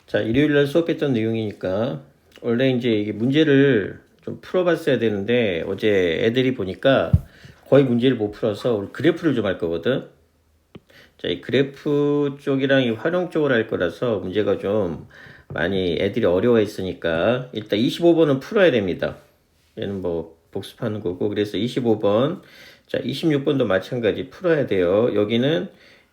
자, 일요일날 수업했던 내용이니까 원래 이제 이게 문제를 좀 풀어봤어야 되는데 어제 애들이 보니까 거의 문제를 못 풀어서 우리 그래프를 좀 할 거거든. 자, 이 그래프 쪽이랑 이 활용 쪽을 할 거라서 문제가 좀 많이 애들이 어려워했으니까 일단 25번은 풀어야 됩니다. 얘는 뭐 복습하는 거고, 그래서 25번, 자 26번도 마찬가지 풀어야 돼요. 여기는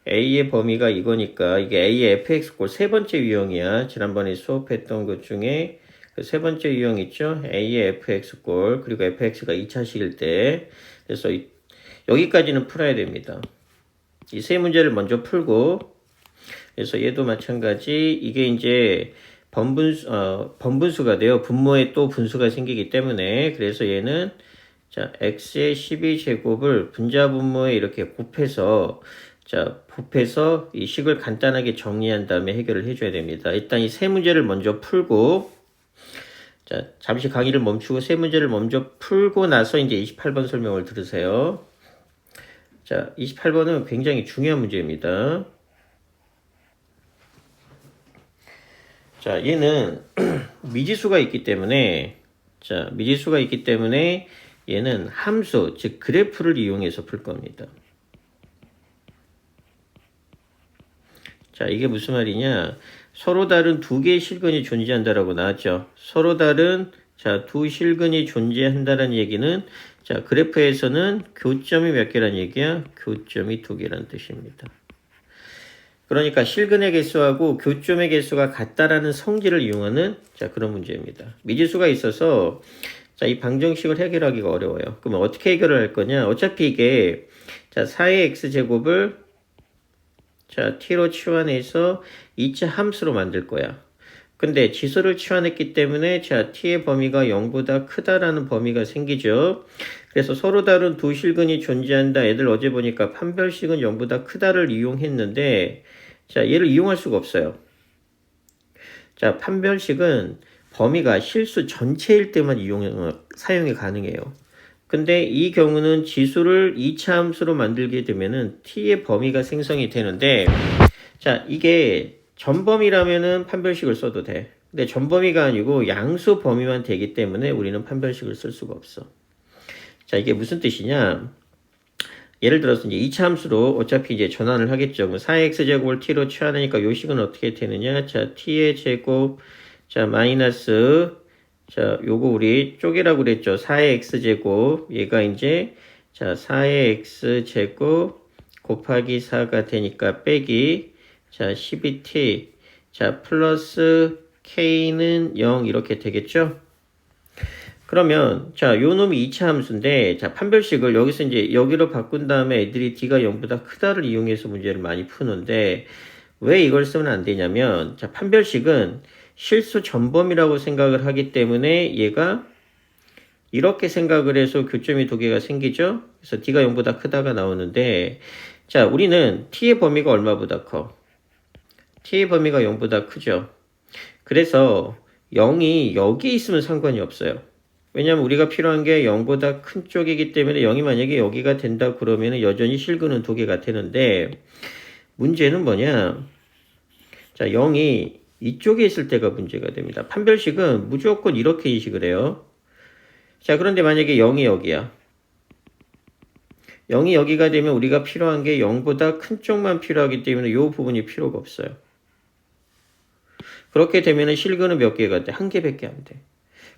A의 범위가 이거니까 이게 A의 fx꼴 세 번째 유형이야. 지난번에 수업했던 것 중에 그 세 번째 유형 있죠? A의 fx꼴, 그리고 fx가 2차식일 때. 그래서 여기까지는 풀어야 됩니다. 이 세 문제를 먼저 풀고, 그래서 얘도 마찬가지, 이게 이제 번분수가 돼요. 분모에 또 분수가 생기기 때문에. 그래서 얘는 자 x의 12제곱을 분자분모에 이렇게 곱해서 이 식을 간단하게 정리한 다음에 해결을 해줘야 됩니다. 일단 이 세 문제를 먼저 풀고, 자 잠시 강의를 멈추고 세 문제를 먼저 풀고 나서 이제 28번 설명을 들으세요. 자 28번은 굉장히 중요한 문제입니다. 자, 얘는 미지수가 있기 때문에, 얘는 함수, 즉 그래프를 이용해서 풀 겁니다. 자, 이게 무슨 말이냐? 서로 다른 두 개의 실근이 존재한다라고 나왔죠. 서로 다른 두 실근이 존재한다는 얘기는, 자, 그래프에서는 교점이 몇 개란 얘기야? 교점이 두 개란 뜻입니다. 그러니까 실근의 개수하고 교점의 개수가 같다라는 성질을 이용하는 그런 문제입니다. 미지수가 있어서 이 방정식을 해결하기가 어려워요. 그러면 어떻게 해결을 할 거냐? 어차피 이게 4의 x제곱을 t로 치환해서 2차 함수로 만들 거야. 근데 지수를 치환했기 때문에 t의 범위가 0보다 크다라는 범위가 생기죠. 그래서 서로 다른 두 실근이 존재한다. 애들 어제 보니까 판별식은 0보다 크다를 이용했는데, 얘를 이용할 수가 없어요. 판별식은 범위가 실수 전체일 때만 사용이 가능해요. 근데 이 경우는 지수를 2차 함수로 만들게 되면은 t의 범위가 생성이 되는데, 이게 전범위라면은 판별식을 써도 돼. 근데 전범위가 아니고 양수 범위만 되기 때문에 우리는 판별식을 쓸 수가 없어. 이게 무슨 뜻이냐? 예를 들어서 이제 2차 함수로 어차피 이제 전환을 하겠죠. 4x제곱을 t로 취하니까 요 식은 어떻게 되느냐? t의 제곱, 마이너스, 요거 우리 쪼개라고 그랬죠. 4의 x제곱, 얘가 이제, 4의 x제곱 곱하기 4가 되니까 빼기, 12t, 플러스 k는 0 이렇게 되겠죠? 그러면 요 놈이 2차 함수인데 판별식을 여기서 이제 여기로 바꾼 다음에 애들이 d가 0보다 크다를 이용해서 문제를 많이 푸는데, 왜 이걸 쓰면 안 되냐면 판별식은 실수 전범위라고 생각을 하기 때문에 얘가 이렇게 생각을 해서 교점이 두 개가 생기죠. 그래서 d가 0보다 크다가 나오는데, 우리는 t의 범위가 얼마보다 커? t의 범위가 0보다 크죠. 그래서 0이 여기에 있으면 상관이 없어요. 왜냐면 우리가 필요한 게 0보다 큰 쪽이기 때문에 0이 만약에 여기가 된다 그러면 여전히 실근은 두 개가 되는데, 문제는 뭐냐? 0이 이쪽에 있을 때가 문제가 됩니다. 판별식은 무조건 이렇게 인식을 해요. 그런데 만약에 0이 여기야. 0이 여기가 되면 우리가 필요한 게 0보다 큰 쪽만 필요하기 때문에 이 부분이 필요가 없어요. 그렇게 되면 실근은 몇 개가 돼? 한 개밖에 안 돼.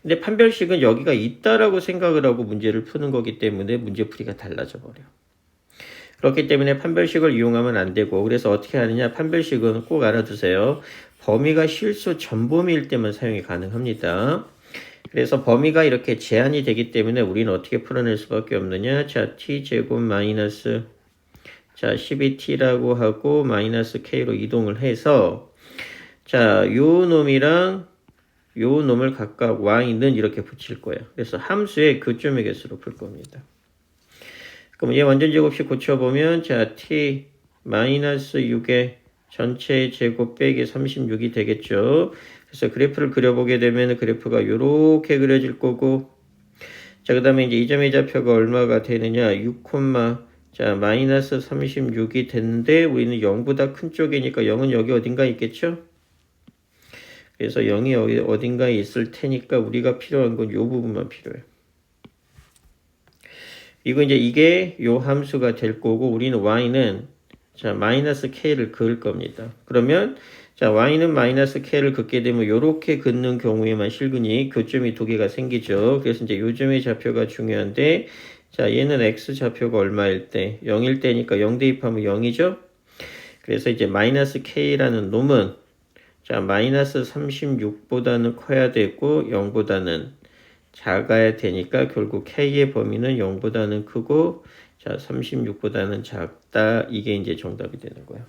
근데 판별식은 여기가 있다라고 생각을 하고 문제를 푸는 거기 때문에 문제풀이가 달라져 버려. 그렇기 때문에 판별식을 이용하면 안 되고, 그래서 어떻게 하느냐? 판별식은 꼭 알아두세요. 범위가 실수 전범위일 때만 사용이 가능합니다. 그래서 범위가 이렇게 제한이 되기 때문에 우리는 어떻게 풀어낼 수밖에 없느냐? t제곱 마이너스 12t라고 하고 마이너스 k로 이동을 해서 요 놈이랑 요 놈을 각각 y는 이렇게 붙일 거예요. 그래서 함수의 교점의 개수로 풀 겁니다. 그럼 얘 완전 제곱식 고쳐보면 t 마이너스 6의 전체 제곱 빼기 36이 되겠죠. 그래서 그래프를 그려보게 되면 그래프가 이렇게 그려질 거고, 그 다음에 이제 이 점의 좌표가 얼마가 되느냐? 6, 마이너스 36이 됐는데 우리는 0보다 큰 쪽이니까 0은 여기 어딘가 있겠죠? 그래서 0이 어딘가에 있을 테니까 우리가 필요한 건 요 부분만 필요해. 이거 이제 이게 요 함수가 될 거고 우리는 y는 자 마이너스 k를 그을 겁니다. 그러면 자 y는 마이너스 k를 긋게 되면 요렇게 긋는 경우에만 실근이 교점이 두 개가 생기죠. 그래서 이제 요점의 좌표가 중요한데 자 얘는 x 좌표가 얼마일 때 0일 때니까 0 대입하면 0이죠. 그래서 이제 마이너스 k라는 놈은 자 마이너스 36보다는 커야 되고 0보다는 작아야 되니까 결국 k의 범위는 0보다는 크고 자 36보다는 작다. 이게 이제 정답이 되는 거야.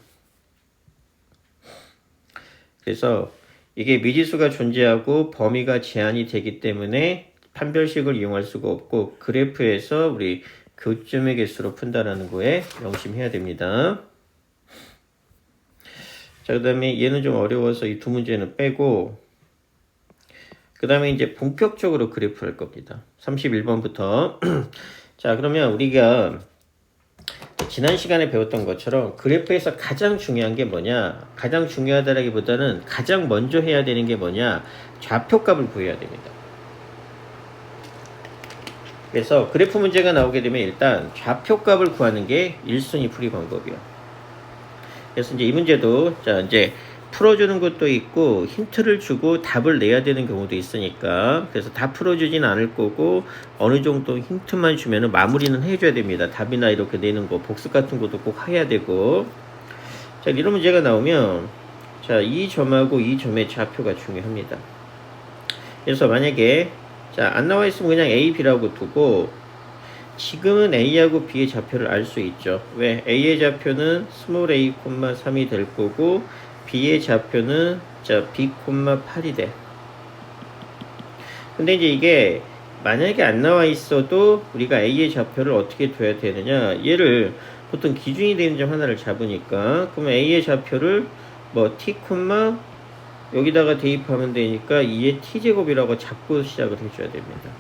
그래서 이게 미지수가 존재하고 범위가 제한이 되기 때문에 판별식을 이용할 수가 없고 그래프에서 우리 교점의 개수로 푼다라는 거에 명심해야 됩니다. 자, 그 다음에 얘는 좀 어려워서 이 두 문제는 빼고 그 다음에 이제 본격적으로 그래프 할 겁니다. 31번부터 자 그러면 우리가 지난 시간에 배웠던 것처럼 그래프에서 가장 중요한 게 뭐냐, 가장 중요하다라기보다는 가장 먼저 해야 되는 게 뭐냐, 좌표값을 구해야 됩니다. 그래서 그래프 문제가 나오게 되면 일단 좌표값을 구하는 게 1순위 풀이 방법이야. 그래서 이제 이 문제도 자 이제 풀어주는 것도 있고 힌트를 주고 답을 내야 되는 경우도 있으니까 그래서 다 풀어주진 않을 거고 어느 정도 힌트만 주면은 마무리는 해줘야 됩니다. 답이나 이렇게 내는 거 복습 같은 것도 꼭 해야 되고 자 이런 문제가 나오면 자 이 점하고 이 점의 좌표가 중요합니다. 그래서 만약에 자 안 나와 있으면 그냥 A, B라고 두고 지금은 A하고 B의 좌표를 알 수 있죠. 왜? A의 좌표는 스몰 a, 3이 될 거고 B의 좌표는 자 B, 8이 돼. 근데 이제 이게 만약에 안 나와 있어도 우리가 A의 좌표를 어떻게 둬야 되느냐, 얘를 보통 기준이 되는 점 하나를 잡으니까 그러면 A의 좌표를 뭐 T, 여기다가 대입하면 되니까 2의 T제곱이라고 잡고 시작을 해줘야 됩니다.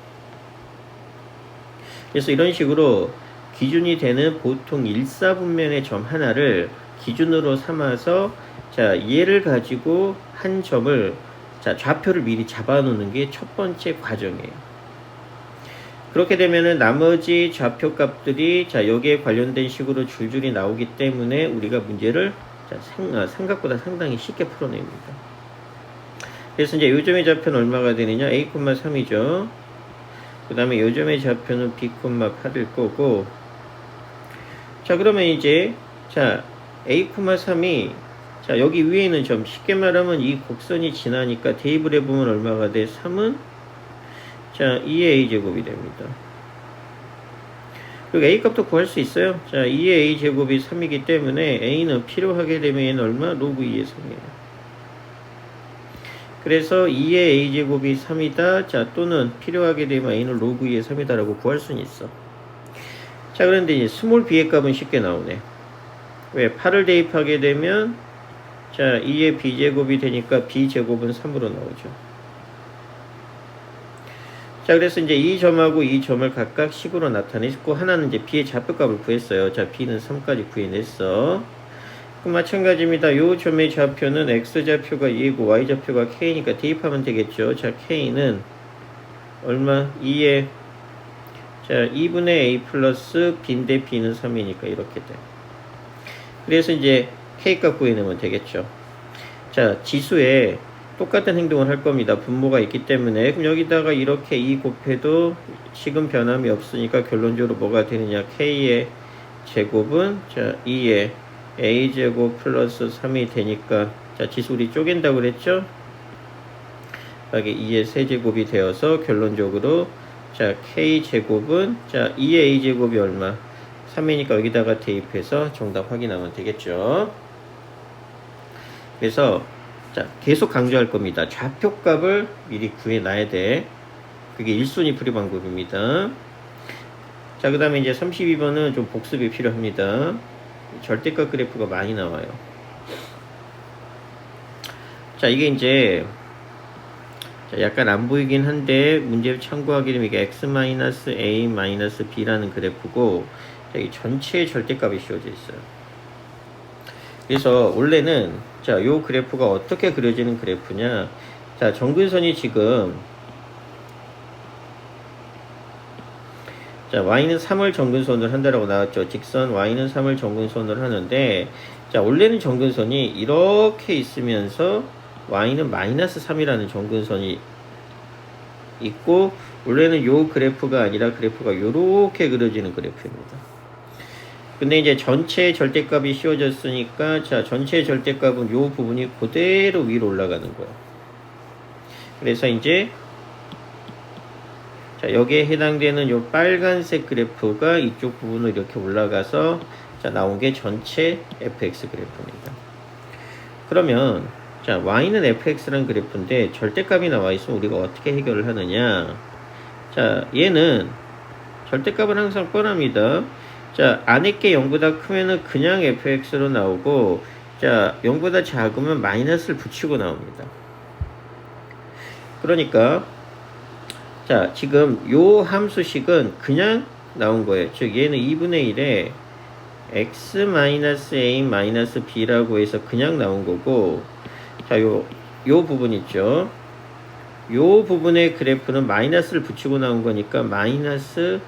그래서 이런 식으로 기준이 되는 보통 일사분면의 점 하나를 기준으로 삼아서 자 얘를 가지고 한 점을 자 좌표를 미리 잡아 놓는 게 첫 번째 과정이에요. 그렇게 되면은 나머지 좌표 값들이 자 여기에 관련된 식으로 줄줄이 나오기 때문에 우리가 문제를 자 생각보다 상당히 쉽게 풀어냅니다. 그래서 이제 요점의 좌표는 얼마가 되느냐, a, 3이죠. 그 다음에 요점의 좌표는 b, 8일 거고 자 그러면 이제 자 a, 3이 자 여기 위에 있는 점 쉽게 말하면 이 곡선이 지나니까 대입을 해보면 얼마가 돼? 3은 자 2의 a제곱이 됩니다. 그리고 a 값도 구할 수 있어요. 자 2의 a제곱이 3이기 때문에 a는 필요하게 되면 얘는 얼마? 로그 2의 3이에요. 그래서 2의 a제곱이 3이다. 자 또는 필요하게 되면 a는 로그 2의 3이다 라고 구할 수는 있어. 자 그런데 이제 스몰 b의 값은 쉽게 나오네. 왜? 8을 대입하게 되면 자 2의 b제곱이 되니까 b제곱은 3으로 나오죠. 자 그래서 이제 이 점하고 이 점을 각각 식으로 나타냈고 하나는 이제 b의 좌표값을 구했어요. 자 b는 3까지 구해냈어. 그럼 마찬가지입니다. 요 점의 좌표는 x좌표가 2이고 y좌표가 k니까 대입하면 되겠죠. 자 k는 얼마? 2의 자 2분의 a 플러스 b인데 b는 3이니까 이렇게 돼. 그래서 이제 k값 구해내면 되겠죠. 자 지수에 똑같은 행동을 할 겁니다. 분모가 있기 때문에. 그럼 여기다가 이렇게 2 곱해도 식은 변함이 없으니까 결론적으로 뭐가 되느냐, k의 제곱은 자 2의 a제곱 플러스 3이 되니까 자 지수 우리 쪼갠다고 그랬죠. 여기 2의 세제곱이 되어서 결론적으로 자 k제곱은 자 2의 a제곱이 얼마? 3이니까 여기다가 대입해서 정답 확인하면 되겠죠. 그래서 자 계속 강조할 겁니다. 좌표값을 미리 구해놔야 돼. 그게 1순위 풀이 방법입니다. 자 그 다음에 이제 32번은 좀 복습이 필요합니다. 절대값 그래프가 많이 나와요. 자 이게 이제 자, 약간 안 보이긴 한데 문제 참고하게 되면 이게 x-a-b라는 그래프고 자, 이 전체의 절대값이 씌워져 있어요. 그래서 원래는 자, 요 그래프가 어떻게 그려지는 그래프냐, 자, 정근선이 지금 자, y는 3을 정근선을 한다라고 나왔죠. 직선 y는 3을 정근선을 하는데, 자, 원래는 정근선이 이렇게 있으면서 y는 마이너스 3이라는 정근선이 있고, 원래는 요 그래프가 아니라 그래프가 요렇게 그려지는 그래프입니다. 근데 이제 전체 절대값이 씌워졌으니까, 자, 전체 절대값은 요 부분이 그대로 위로 올라가는 거예요. 그래서 이제 자, 여기에 해당되는 요 빨간색 그래프가 이쪽 부분으로 이렇게 올라가서 자, 나온 게 전체 fx 그래프입니다. 그러면 자, y는 fx라는 그래프인데 절대값이 나와 있으면 우리가 어떻게 해결을 하느냐? 자, 얘는 절대값은 항상 뻔합니다. 자, 안에 게 0보다 크면은 그냥 fx로 나오고, 자, 0보다 작으면 마이너스를 붙이고 나옵니다. 그러니까 자, 지금 요 함수식은 그냥 나온 거예요. 즉 얘는 2분의 1에 x-a-b라고 해서 그냥 나온 거고, 자, 요 부분 있죠. 요 부분의 그래프는 마이너스를 붙이고 나온 거니까 마이너스,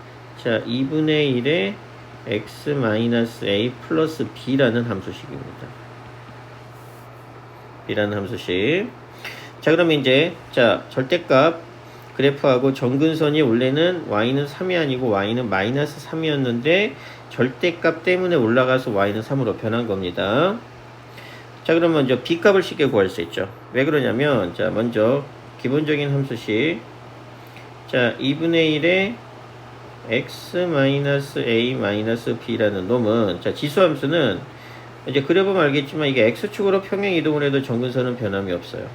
자, 2분의 1에 x-a 플러스 b라는 함수식입니다. b라는 함수식. 자, 그러면 이제 자, 절대값 그래프하고 정근선이 원래는 y는 3이 아니고 y는 마이너스 3이었는데 절대값 때문에 올라가서 y는 3으로 변한 겁니다. 자, 그럼 먼저 b값을 쉽게 구할 수 있죠. 왜 그러냐면 자, 먼저 기본적인 함수식, 자, 2분의 1에 x-a-b라는 놈은, 자, 지수함수는 이제 그려보면 알겠지만 이게 x축으로 평행 이동을 해도 정근선은 변함이 없어요.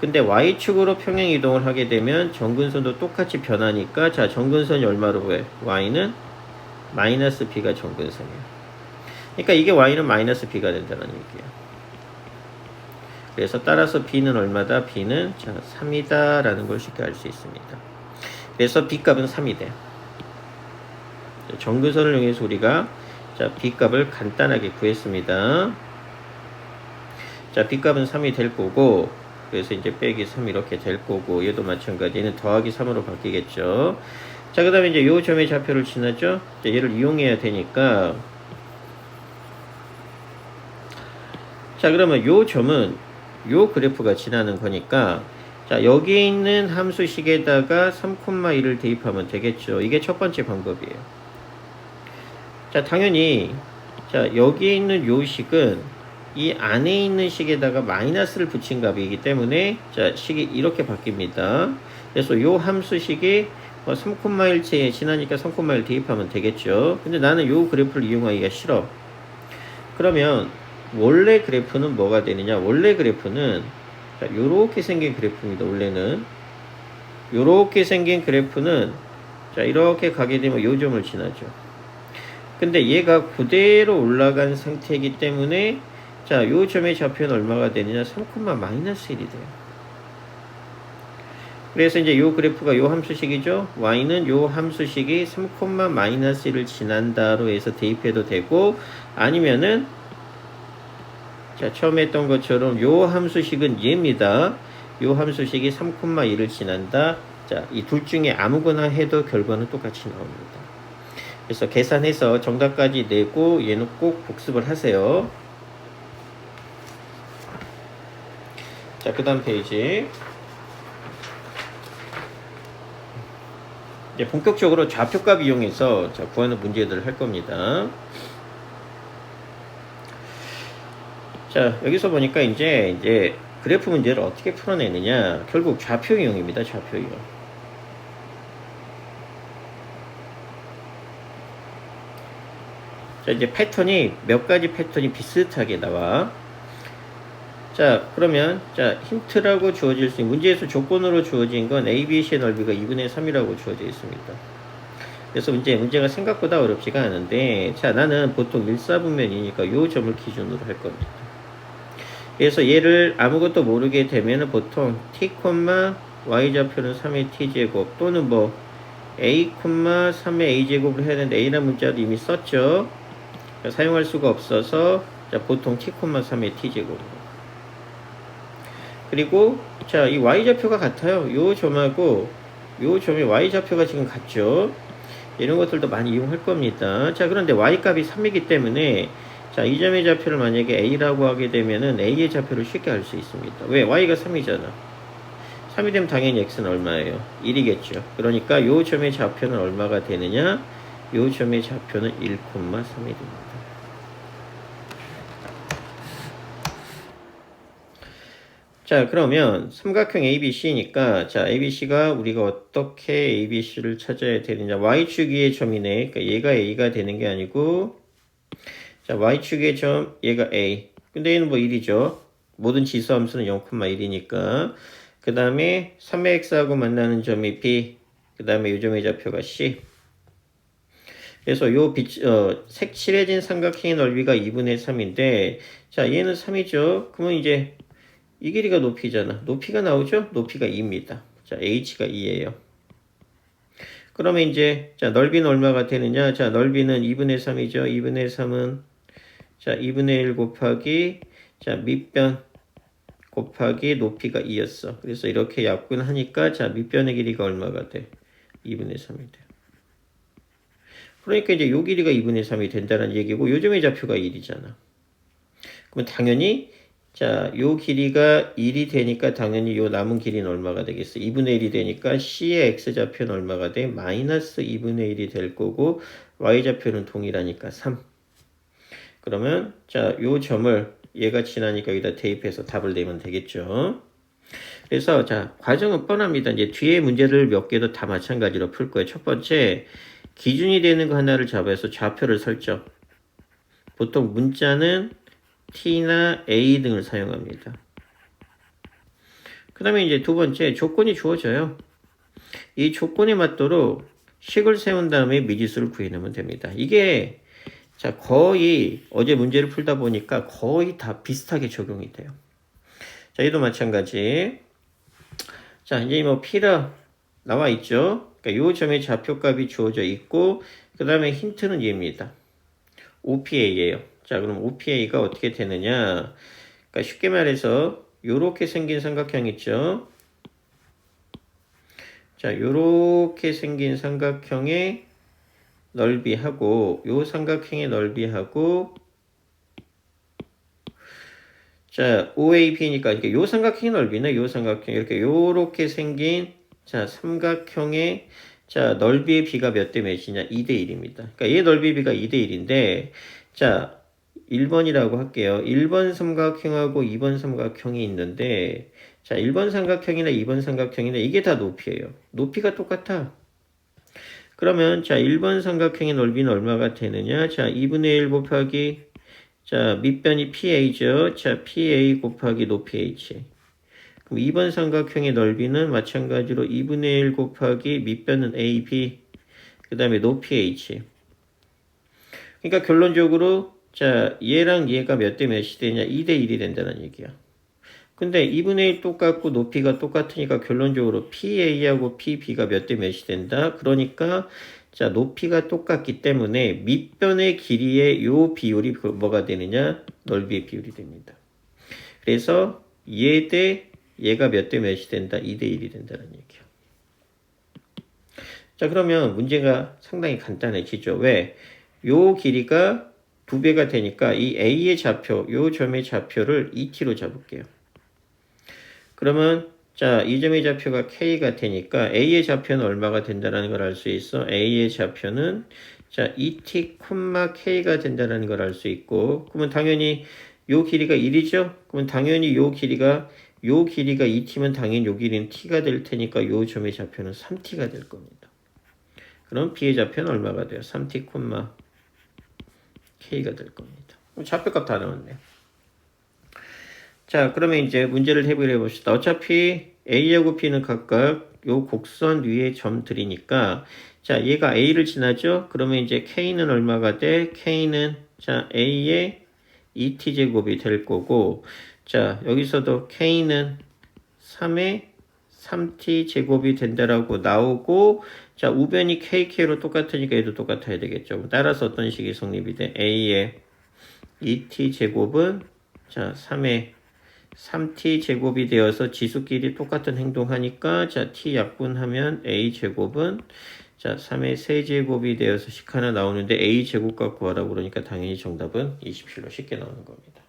근데 y축으로 평행 이동을 하게 되면 정근선도 똑같이 변하니까, 자, 정근선이 얼마로 해? y는 마이너스 b가 정근선이에요. 그러니까 이게 y는 마이너스 b가 된다는 얘기예요. 그래서 따라서 b는 얼마다? b는 자, 3이다 라는 걸 쉽게 알 수 있습니다. 그래서 b값은 3이 돼요. 정근선을 이용해서 우리가 자, b값을 간단하게 구했습니다. 자, b값은 3이 될 거고, 그래서 이제 빼기 3 이렇게 될 거고, 얘도 마찬가지. 얘는 더하기 3으로 바뀌겠죠. 자, 그 다음에 이제 요 점의 좌표를 지나죠. 자, 얘를 이용해야 되니까, 자, 그러면 요 점은 요 그래프가 지나는 거니까, 자, 여기 있는 함수식에다가 3,1을 대입하면 되겠죠. 이게 첫 번째 방법이에요. 자, 당연히 자, 여기에 있는 요 식은 이 안에 있는 식에다가 마이너스를 붙인 값이기 때문에 자, 식이 이렇게 바뀝니다. 그래서 요 함수식이 3,1채에 지나니까 3,1 대입하면 되겠죠. 근데 나는 요 그래프를 이용하기가 싫어. 그러면 원래 그래프는 뭐가 되느냐? 원래 그래프는 자, 요렇게 생긴 그래프입니다. 원래는 요렇게 생긴 그래프는 자, 이렇게 가게 되면 요 점을 지나죠. 근데 얘가 그대로 올라간 상태이기 때문에 자, 요 점의 좌표는 얼마가 되느냐? 3,-1이 돼요. 그래서 이제 요 그래프가 요 함수식이죠. y는 요 함수식이 3,-1을 지난다로 해서 대입해도 되고, 아니면은 자, 처음에 했던 것처럼 요 함수식은 얘입니다. 요 함수식이 3,1을 지난다. 자, 이 둘 중에 아무거나 해도 결과는 똑같이 나옵니다. 그래서 계산해서 정답까지 내고 얘는 꼭 복습을 하세요. 자, 그 다음 페이지. 이제 본격적으로 좌표값 이용해서 자, 구하는 문제들을 할 겁니다. 자, 여기서 보니까 이제 그래프 문제를 어떻게 풀어내느냐. 결국 좌표 이용입니다. 좌표 이용. 자, 이제 패턴이 몇 가지 패턴이 비슷하게 나와. 자, 그러면 자, 힌트라고 주어질 수 있는 문제에서 조건으로 주어진 건 ABC의 넓이가 2분의 3이라고 주어져 있습니다. 그래서 문제가 생각보다 어렵지가 않은데, 자, 나는 보통 1사분면이니까 요 점을 기준으로 할 겁니다. 그래서 얘를 아무것도 모르게 되면은 보통 t, y좌표는 3의 t제곱 또는 뭐 a, 3의 a제곱을 해야 되는데 a라는 문자도 이미 썼죠. 사용할 수가 없어서 자, 보통 t, 3의 t제곱. 그리고 자, 이 y좌표가 같아요. 요 점하고 요 점의 y좌표가 지금 같죠. 이런 것들도 많이 이용할 겁니다. 자, 그런데 y값이 3이기 때문에 자, 이 점의 좌표를 만약에 a라고 하게 되면은 a의 좌표를 쉽게 알 수 있습니다. 왜? y가 3이잖아. 3이 되면 당연히 x는 얼마예요? 1이겠죠. 그러니까 요 점의 좌표는 얼마가 되느냐? 요 점의 좌표는 1,3이 됩니다. 자, 그러면 삼각형 ABC니까 자, ABC가 우리가 어떻게 ABC를 찾아야 되느냐? y축 위의 점이네. 그러니까 얘가 A가 되는 게 아니고 자, y축의 점 얘가 A. 근데 얘는 뭐 1이죠. 모든 지수 함수는 0,1이니까. 그 다음에 3의 x하고 만나는 점이 B. 그 다음에 요 점의 좌표가 C. 그래서 요 색칠해진 삼각형의 넓이가 2분의 3인데 자, 얘는 3이죠. 그러면 이제 이 길이가 높이잖아. 높이가 나오죠? 높이가 2입니다. 자, h가 2예요. 그러면 이제 자, 넓이는 얼마가 되느냐? 자, 넓이는 2분의 3이죠. 2분의 3은 자, 2분의 1 곱하기 자, 밑변 곱하기 높이가 2였어. 그래서 이렇게 약분하니까 자, 밑변의 길이가 얼마가 돼? 2분의 3이 돼. 그러니까 이제 요 길이가 2분의 3이 된다는 얘기고 요즘의 좌표가 1이잖아. 그럼 당연히 자, 요 길이가 1이 되니까 당연히 요 남은 길이는 얼마가 되겠어? 2분의 1이 되니까 C의 X좌표는 얼마가 돼? 마이너스 2분의 1이 될 거고 Y좌표는 동일하니까 3. 그러면 자, 요 점을 얘가 지나니까 여기다 대입해서 답을 내면 되겠죠. 그래서 자, 과정은 뻔합니다. 이제 뒤에 문제를 몇 개도 다 마찬가지로 풀 거예요. 첫 번째, 기준이 되는 거 하나를 잡아서 좌표를 설정. 보통 문자는 T나 A 등을 사용합니다. 그 다음에 이제 두 번째, 조건이 주어져요. 이 조건에 맞도록 식을 세운 다음에 미지수를 구해내면 됩니다. 이게 자, 거의 어제 문제를 풀다 보니까 거의 다 비슷하게 적용이 돼요. 자, 얘도 마찬가지. 자, 이제 뭐 P라 나와 있죠. 그러니까 요 점의 좌표값이 주어져 있고 그 다음에 힌트는 얘입니다. OPA예요. 자, 그럼 OPA가 어떻게 되느냐? 그러니까 쉽게 말해서 요렇게 생긴 삼각형 있죠. 자, 요렇게 생긴 삼각형의 넓이하고 요 삼각형의 넓이하고 자, OAP니까 이렇게 요 삼각형의 넓이는 요 삼각형 이렇게 요렇게 생긴 자, 삼각형의 자, 넓이의 비가 몇 대 몇이냐? 2대 1입니다. 그러니까 얘 넓이 비가 2대 1인데 자, 1번이라고 할게요. 1번 삼각형하고 2번 삼각형이 있는데 자, 1번 삼각형이나 2번 삼각형이나 이게 다 높이에요. 높이가 똑같아. 그러면 자, 1번 삼각형의 넓이는 얼마가 되느냐? 자, 2분의 1 곱하기 자, 밑변이 PA죠. 자, PA 곱하기 높이 H. 그럼 2번 삼각형의 넓이는 마찬가지로 2분의 1 곱하기 밑변은 AB. 그 다음에 높이 H. 그러니까 결론적으로 자, 얘랑 얘가 몇 대 몇이 되냐? 2대 1이 된다는 얘기야. 근데 2분의 1 똑같고 높이가 똑같으니까 결론적으로 PA하고 PB가 몇 대 몇이 된다? 그러니까 자, 높이가 똑같기 때문에 밑변의 길이의 요 비율이 뭐가 되느냐? 넓이의 비율이 됩니다. 그래서 얘 대 얘가 몇 대 몇이 된다? 2대 1이 된다는 얘기야. 자, 그러면 문제가 상당히 간단해지죠. 왜? 요 길이가 2배가 되니까 이 A의 좌표, 요 점의 좌표를 2t로 잡을게요. 그러면 자, 이 점의 좌표가 K가 되니까 A의 좌표는 얼마가 된다는 걸 알 수 있어. A의 좌표는 자, 2t, K가 된다는 걸 알 수 있고 그러면 당연히 요 길이가 1이죠. 그러면 당연히 요 길이가 2t면 당연히 요 길이는 t가 될 테니까 요 점의 좌표는 3t가 될 겁니다. 그럼 B의 좌표는 얼마가 돼요? 3t, K가 될 겁니다. 좌표값 다 나왔네요. 자, 그러면 이제 문제를 해결해 봅시다. 어차피 A하고 B는 각각 요 곡선 위에 점들이니까 자, 얘가 A를 지나죠? 그러면 이제 K는 얼마가 돼? K는 자, A의 2t제곱이 될 거고 자, 여기서도 K는 3의 3t제곱이 된다라고 나오고 자, 우변이 KK로 똑같으니까 얘도 똑같아야 되겠죠. 따라서 어떤 식이 성립이 돼? A의 2t제곱은 자, 3의 3t 제곱이 되어서 지수끼리 똑같은 행동하니까 자 t 약분하면 a 제곱은 자 3의 세제곱이 되어서 식 하나 나오는데 a 제곱값 구하라고 그러니까 당연히 정답은 27로 쉽게 나오는 겁니다.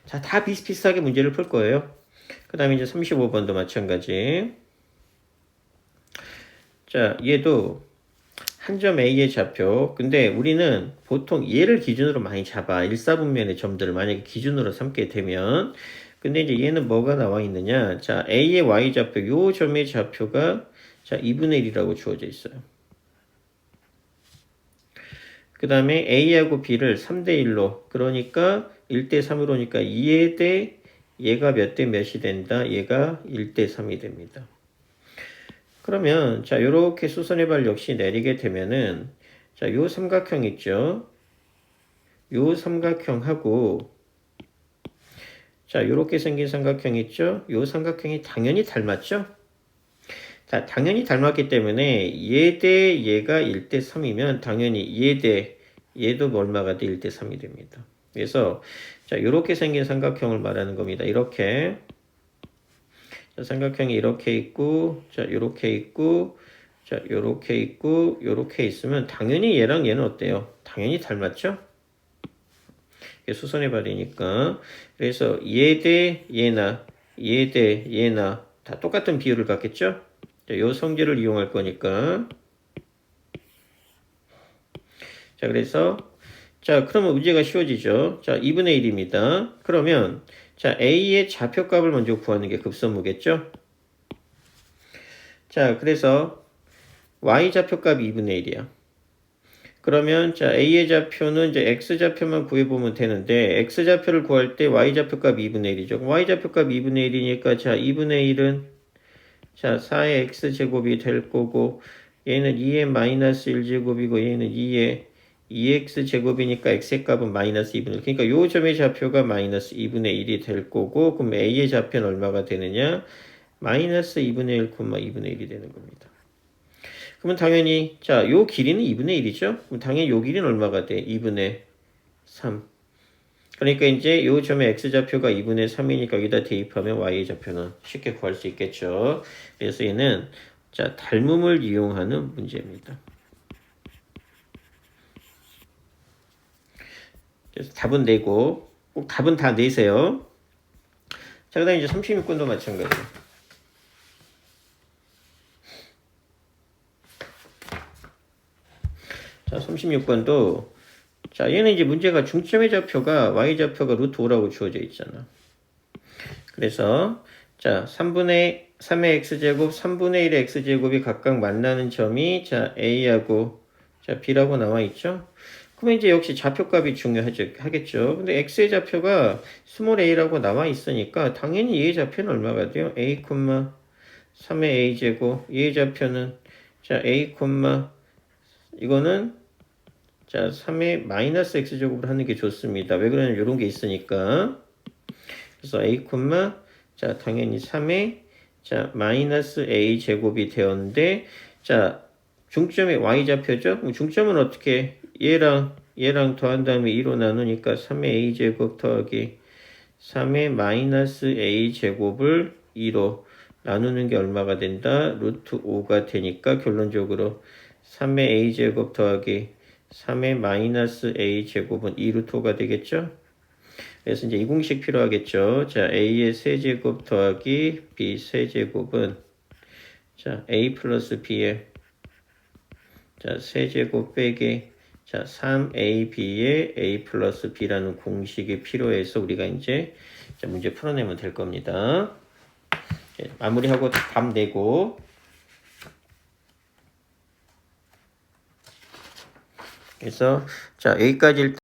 자, 다 비슷비슷하게 문제를 풀 거예요. 그 다음에 이제 35번도 마찬가지. 자, 얘도 한 점 A의 좌표. 근데 우리는 보통 얘를 기준으로 많이 잡아. 1사분면의 점들을 만약에 기준으로 삼게 되면. 근데 이제 얘는 뭐가 나와 있느냐. 자, A의 Y좌표, 요 점의 좌표가 자, 2분의 1이라고 주어져 있어요. 그 다음에 A하고 B를 3대1로. 그러니까 1대3으로 오니까 2에 대 얘가 몇 대 몇이 된다? 얘가 1대3이 됩니다. 그러면 자 요렇게 수선의 발 역시 내리게 되면은 자 요 삼각형 있죠. 요 삼각형하고 자 요렇게 생긴 삼각형 있죠. 요 삼각형이 당연히 닮았죠. 자 당연히 닮았기 때문에 얘 대 얘가 1대3이면 당연히 얘 대 얘도 얼마가 돼 1대3이 됩니다. 그래서 자 요렇게 생긴 삼각형을 말하는 겁니다. 이렇게 자, 삼각형이 이렇게 있고, 자, 요렇게 있고, 자, 요렇게 있고, 요렇게 있으면 당연히 얘랑 얘는 어때요? 당연히 닮았죠? 이게 수선의 발이니까. 그래서 얘 대 얘나, 얘 대 얘나 다 똑같은 비율을 갖겠죠? 자, 요 성질을 이용할 거니까. 자, 그래서 자, 그러면 문제가 쉬워지죠? 자, 2분의 1입니다. 그러면 자, A의 좌표값을 먼저 구하는 게 급선무겠죠? 자, 그래서 Y좌표값 2분의 1이야. 그러면 자, A의 좌표는 이제 X좌표만 구해보면 되는데 X좌표를 구할 때 Y좌표값 2분의 1이죠. Y좌표값 2분의 1이니까 자, 2분의 1은 자, 4의 X제곱이 될 거고 얘는 2의 마이너스 1제곱이고 얘는 2의 2x제곱이니까 x의 값은 마이너스 2분의 1. 그러니까 요 점의 좌표가 마이너스 2분의 1이 될 거고 그럼 a의 좌표는 얼마가 되느냐? 마이너스 2분의 1, 2분의 1이 되는 겁니다. 그러면 당연히 자, 요 길이는 2분의 1이죠? 그럼 당연히 요 길이는 얼마가 돼? 2분의 3. 그러니까 이제 요 점의 x좌표가 2분의 3이니까 여기다 대입하면 y의 좌표는 쉽게 구할 수 있겠죠. 그래서 얘는 자, 닮음을 이용하는 문제입니다. 그래서 답은 내고 꼭 답은 다 내세요. 자, 그 다음에 이제 36번도 마찬가지. 자, 36번도 자, 얘는 이제 문제가 중점의 좌표가 y좌표가 루트 5라고 주어져 있잖아. 그래서 자, 3분의 3의 x제곱, 3분의 1의 x제곱이 각각 만나는 점이 자, a하고 자, b라고 나와 있죠. 그러면 이제 역시 좌표값이 중요하겠죠. 근데 x의 좌표가 스몰 a라고 나와 있으니까 당연히 얘의 좌표는 얼마가 돼요? a, 3의 a제곱. 얘의 좌표는 자, a, 이거는 자, 3의 마이너스 x제곱을 하는 게 좋습니다. 왜 그러냐면 이런 게 있으니까. 그래서 a, 자, 당연히 3의 자, 마이너스 a제곱이 되었는데 자, 중점이 y좌표죠? 그럼 중점은 어떻게 얘랑 더한 다음에 2로 나누니까 3의 a제곱 더하기 3의 마이너스 a제곱을 2로 나누는 게 얼마가 된다? 루트 5가 되니까 결론적으로 3의 a제곱 더하기 3의 마이너스 a제곱은 2 루트 5가 되겠죠? 그래서 이제 이 공식 필요하겠죠? 자, a의 세제곱 더하기 b 세제곱은 자, a 플러스 b의 자, 세제곱 빼기 자, 3ab의 a 플러스 b라는 공식이 필요해서 우리가 이제 자, 문제 풀어내면 될 겁니다. 마무리하고 답 내고 그래서 자, 여기까지